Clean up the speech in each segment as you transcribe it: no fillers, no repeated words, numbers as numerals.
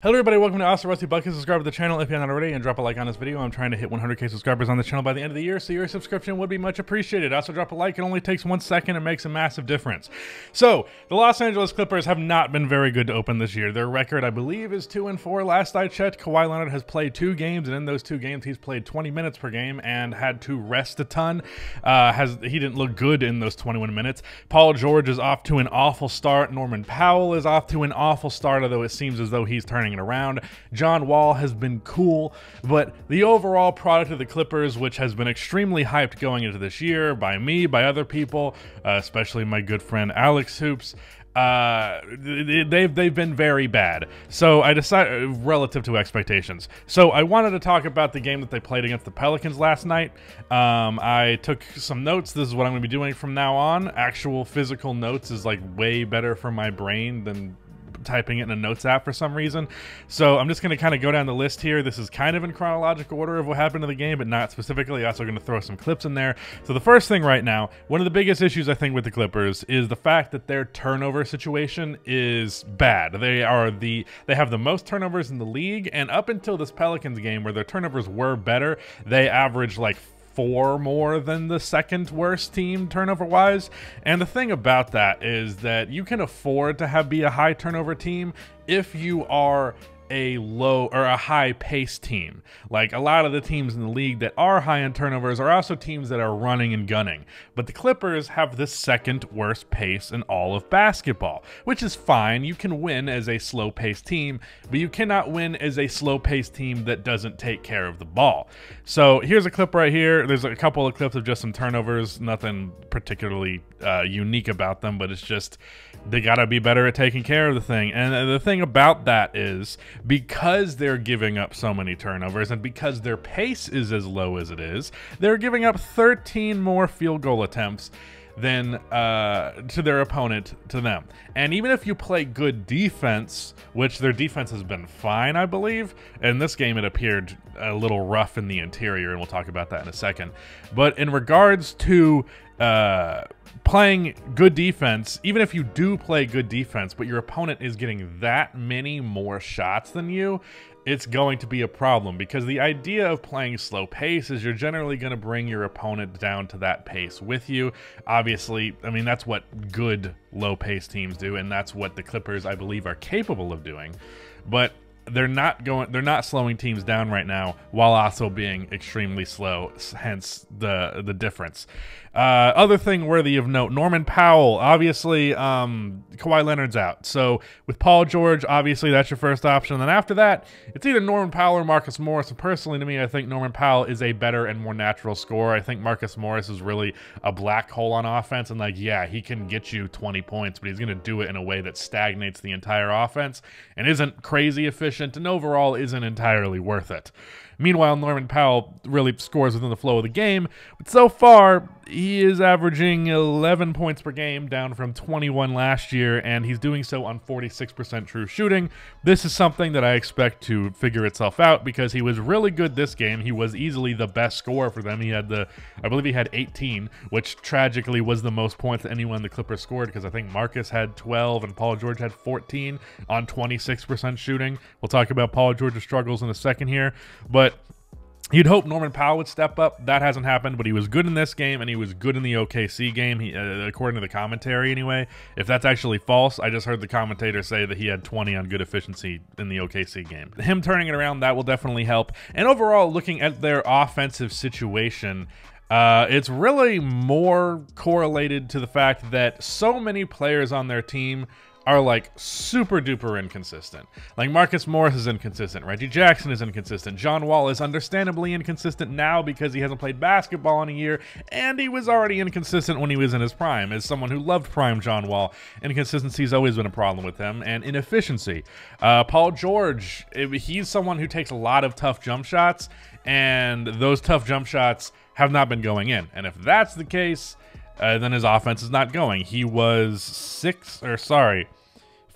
Hello everybody, welcome to Austin Rusty Bucket. Subscribe to the channel if you're not already and drop a like on this video. I'm trying to hit 100k subscribers on the channel by the end of the year, so your subscription would be much appreciated. Also drop a like, it only takes 1 second and makes a massive difference. So, the Los Angeles Clippers have not been very good to open this year. Their record, I believe, is 2-4. Last I checked, Kawhi Leonard has played 2 games, and in those 2 games he's played 20 minutes per game and had to rest a ton. He didn't look good in those 21 minutes. Paul George is off to an awful start. Norman Powell is off to an awful start, although it seems as though he's turning it around. John Wall has been cool, but the overall product of the Clippers, which has been extremely hyped going into this year by me, by other people, especially my good friend Alex Hoops, they've been very bad. So I decided, relative to expectations. So I wanted to talk about the game that they played against the Pelicans last night. I took some notes. This is what I'm going to be doing from now on. Actual physical notes is like way better for my brain than typing it in a notes app for some reason. So I'm just going to kind of go down the list here. This is kind of in chronological order of what happened in the game, but not specifically. Also going to throw some clips in there. So the first thing right now, one of the biggest issues I think with the Clippers is the fact that their turnover situation is bad. They have the most turnovers in the league, and up until this Pelicans game where their turnovers were better, they averaged like 4 more than the second worst team turnover wise. And the thing about that is that you can afford to be a high turnover team if you are a low or a high pace team. Like a lot of the teams in the league that are high in turnovers are also teams that are running and gunning. But the Clippers have the second worst pace in all of basketball, which is fine. You can win as a slow paced team, but you cannot win as a slow paced team that doesn't take care of the ball. So here's a clip right here. There's a couple of clips of just some turnovers, nothing particularly unique about them, but it's just they gotta be better at taking care of the thing. And the thing about that is, because they're giving up so many turnovers and because their pace is as low as it is, they're giving up 13 more field goal attempts than to their opponent to them. And even if you play good defense, which their defense has been fine, I believe, in this game it appeared a little rough in the interior, and we'll talk about that in a second. But in regards to playing good defense, even if you do play good defense, but your opponent is getting that many more shots than you, it's going to be a problem, because the idea of playing slow pace is you're generally going to bring your opponent down to that pace with you. Obviously, I mean, that's what good low pace teams do, and that's what the Clippers, I believe, are capable of doing. But they're not slowing teams down right now while also being extremely slow, hence the difference. Other thing worthy of note, Norman Powell, obviously Kawhi Leonard's out. So with Paul George, obviously that's your first option. And then after that, it's either Norman Powell or Marcus Morris. And personally to me, I think Norman Powell is a better and more natural scorer. I think Marcus Morris is really a black hole on offense. And like, yeah, he can get you 20 points, but he's going to do it in a way that stagnates the entire offense and isn't crazy efficient and overall isn't entirely worth it. Meanwhile, Norman Powell really scores within the flow of the game, but so far, he is averaging 11 points per game, down from 21 last year, and he's doing so on 46% true shooting. This is something that I expect to figure itself out, because he was really good this game. He was easily the best scorer for them. He had I believe he had 18, which tragically was the most points that anyone in the Clippers scored, because I think Marcus had 12 and Paul George had 14 on 26% shooting. We'll talk about Paul George's struggles in a second here, but you'd hope Norman Powell would step up. That hasn't happened, but he was good in this game, and he was good in the OKC game, according to the commentary anyway. If that's actually false, I just heard the commentator say that he had 20 on good efficiency in the OKC game. Him turning it around, that will definitely help. And overall, looking at their offensive situation, it's really more correlated to the fact that so many players on their team are like super duper inconsistent. Like Marcus Morris is inconsistent, Reggie Jackson is inconsistent, John Wall is understandably inconsistent now because he hasn't played basketball in a year, and he was already inconsistent when he was in his prime. As someone who loved prime John Wall, inconsistency has always been a problem with him, and inefficiency. Paul George, he's someone who takes a lot of tough jump shots, and those tough jump shots have not been going in. And if that's the case, then his offense is not going. He was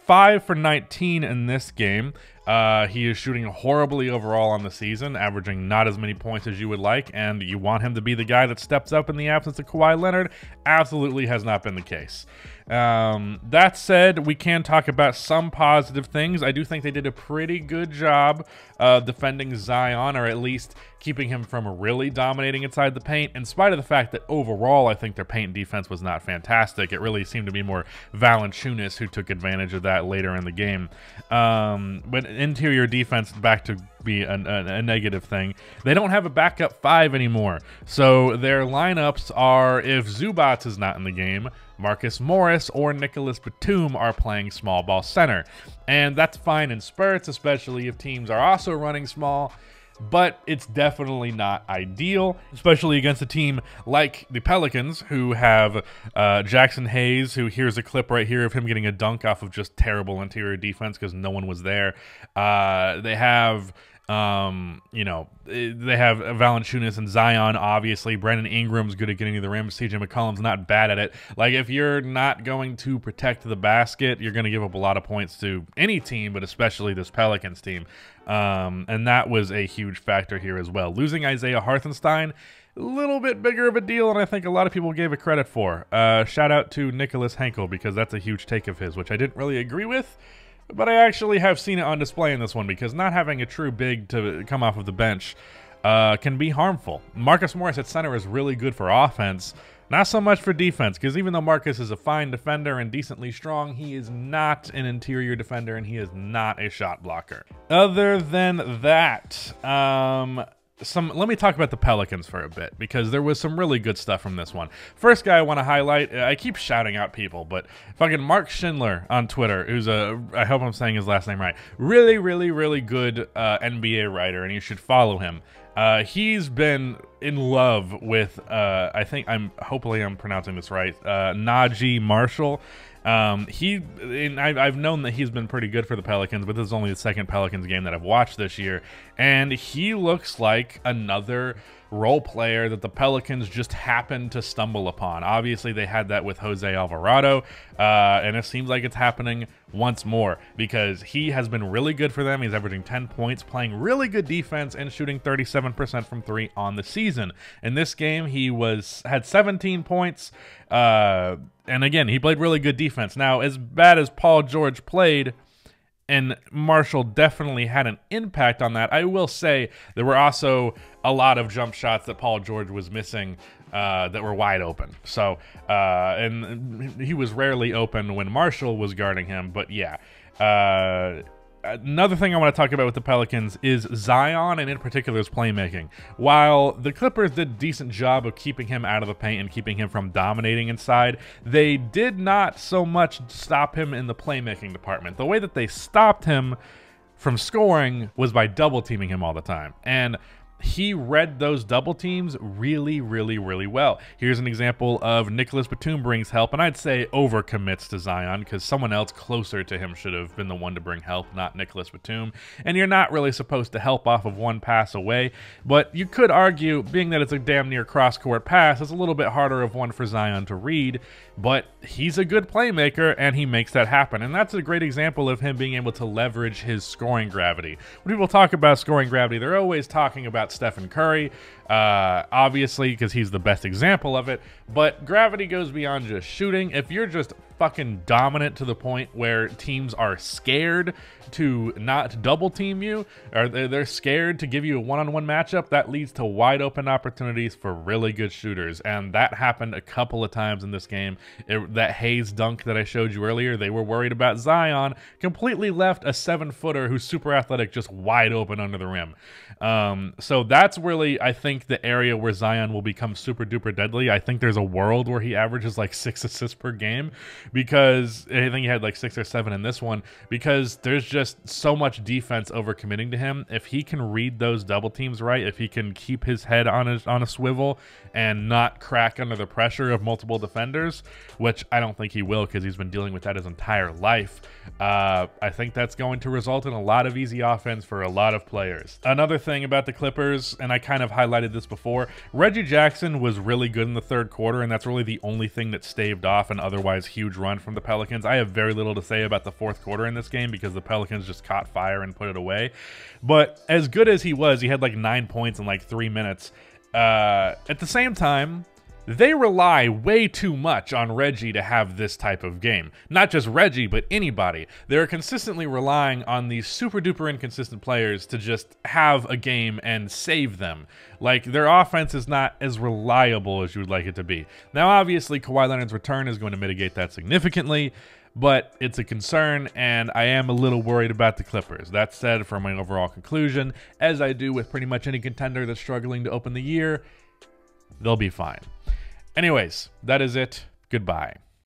5 for 19 in this game. He is shooting horribly overall on the season, averaging not as many points as you would like, and you want him to be the guy that steps up in the absence of Kawhi Leonard. Absolutely has not been the case. That said, we can talk about some positive things. I do think they did a pretty good job defending Zion, or at least keeping him from really dominating inside the paint, in spite of the fact that overall I think their paint defense was not fantastic. It really seemed to be more Valanciunas who took advantage of that later in the game. But interior defense, back to be a negative thing, they don't have a backup 5 anymore. So their lineups are, if Zubats is not in the game, Marcus Morris or Nicholas Batum are playing small ball center. And that's fine in spurts, especially if teams are also running small, but it's definitely not ideal, especially against a team like the Pelicans, who have Jackson Hayes, who, here's a clip right here of him getting a dunk off of just terrible interior defense because no one was there. They have you know, they have Valanciunas and Zion, obviously. Brandon Ingram's good at getting to the rim. CJ McCollum's not bad at it. Like, if you're not going to protect the basket, you're going to give up a lot of points to any team, but especially this Pelicans team. And that was a huge factor here as well. Losing Isaiah Hartenstein, a little bit bigger of a deal than I think a lot of people gave it credit for. Shout out to Nicholas Henkel, because that's a huge take of his, which I didn't really agree with. But I actually have seen it on display in this one, because not having a true big to come off of the bench can be harmful. Marcus Morris at center is really good for offense, not so much for defense, because even though Marcus is a fine defender and decently strong, he is not an interior defender, and he is not a shot blocker. Other than that, let me talk about the Pelicans for a bit, because there was some really good stuff from this one. First guy I want to highlight, I keep shouting out people, but fucking Mark Schindler on Twitter, who's I hope I'm saying his last name right, really, really, really good NBA writer, and you should follow him. He's been in love with, hopefully I'm pronouncing this right, Najee Marshall. I've known that he's been pretty good for the Pelicans, but this is only the second Pelicans game that I've watched this year, and he looks like another role player that the Pelicans just happened to stumble upon. Obviously, they had that with Jose Alvarado, and it seems like it's happening once more, because he has been really good for them. He's averaging 10 points, playing really good defense, and shooting 37% from 3 on the season. In this game, he had 17 points, and again, he played really good defense. Now, as bad as Paul George played, and Marshall definitely had an impact on that, I will say there were also a lot of jump shots that Paul George was missing that were wide open. So, and he was rarely open when Marshall was guarding him, but yeah. Another thing I want to talk about with the Pelicans is Zion, and in particular his playmaking. While the Clippers did a decent job of keeping him out of the paint and keeping him from dominating inside, they did not so much stop him in the playmaking department. The way that they stopped him from scoring was by double teaming him all the time. And he read those double teams really, really, really well. Here's an example of Nicholas Batum brings help, and I'd say overcommits to Zion, because someone else closer to him should have been the one to bring help, not Nicholas Batum. And you're not really supposed to help off of one pass away, but you could argue, being that it's a damn near cross-court pass, it's a little bit harder of one for Zion to read, but he's a good playmaker, and he makes that happen. And that's a great example of him being able to leverage his scoring gravity. When people talk about scoring gravity, they're always talking about Stephen Curry, obviously, because he's the best example of it, but gravity goes beyond just shooting. If you're just fucking dominant to the point where teams are scared to not double team you, or they're scared to give you a one-on-one matchup, that leads to wide open opportunities for really good shooters. And that happened a couple of times in this game. That Hayes dunk that I showed you earlier, they were worried about Zion, completely left a 7-footer who's super athletic just wide open under the rim. So that's really, I think, the area where Zion will become super duper deadly. I think there's a world where he averages like 6 assists per game, because I think he had like 6 or 7 in this one, because there's just so much defense over committing to him. If he can read those double teams right, if he can keep his head on a swivel and not crack under the pressure of multiple defenders, which I don't think he will, because he's been dealing with that his entire life, I think that's going to result in a lot of easy offense for a lot of players. Another thing about the Clippers, and I kind of highlighted this before, Reggie Jackson was really good in the third quarter, and that's really the only thing that staved off an otherwise huge run from the Pelicans. I have very little to say about the fourth quarter in this game, because the Pelicans just caught fire and put it away. But as good as he was, he had like 9 points in like 3 minutes. At the same time, They rely way too much on Reggie to have this type of game. Not just Reggie, but anybody. They're consistently relying on these super duper inconsistent players to just have a game and save them. Like, their offense is not as reliable as you would like it to be. Now, obviously, Kawhi Leonard's return is going to mitigate that significantly, but it's a concern, and I am a little worried about the Clippers. That said, for my overall conclusion, as I do with pretty much any contender that's struggling to open the year, they'll be fine. Anyways, that is it. Goodbye.